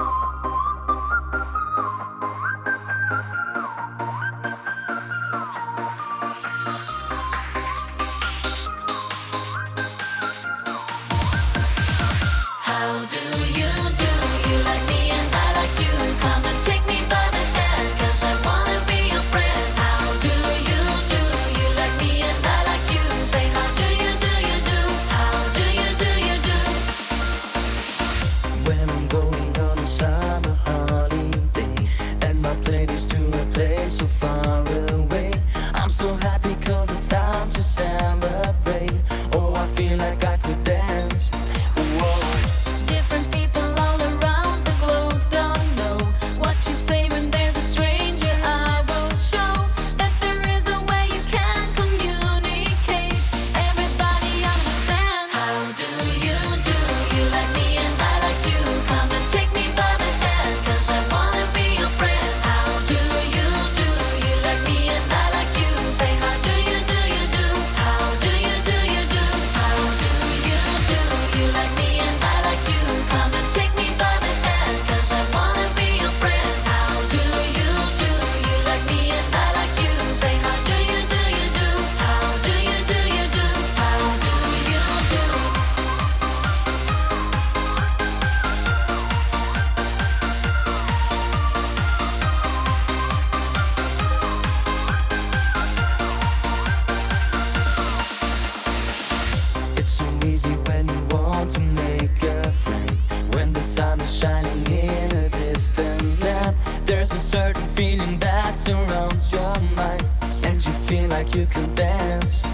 How do you do? You like me and I like you. Come and take me by the hand, 'cause I wanna be your friend. How do you do? You like me and I like you. Say how do you do? You do. How do you do? You do. When I'm going on a summer holiday and my plane is to a place so far away, I'm so happy 'cause it's time to celebrate. Oh, I feel like I could dance. Whoa. Different people all around the globe don't know what you say when there's a stranger. I will show that there is a way you can communicate. Everybody understand. How do you do? You like me and I like you. Come and take me by the hand, 'cause I wanna be your friend. How do you do? You like me and I like you. Say how do you do? You do. How do you do? You do. How do you do? You like me and I like you. Come and take me by the hand, 'cause I wanna be your friend. How do you do? You like me and I like you. Say how do you do? You do. How do you do? You do. How do you do? It's so easy when you want to make a friend. When the sun is shining in a distant land, there's a certain feeling that surrounds your mind, and you feel like you can dance.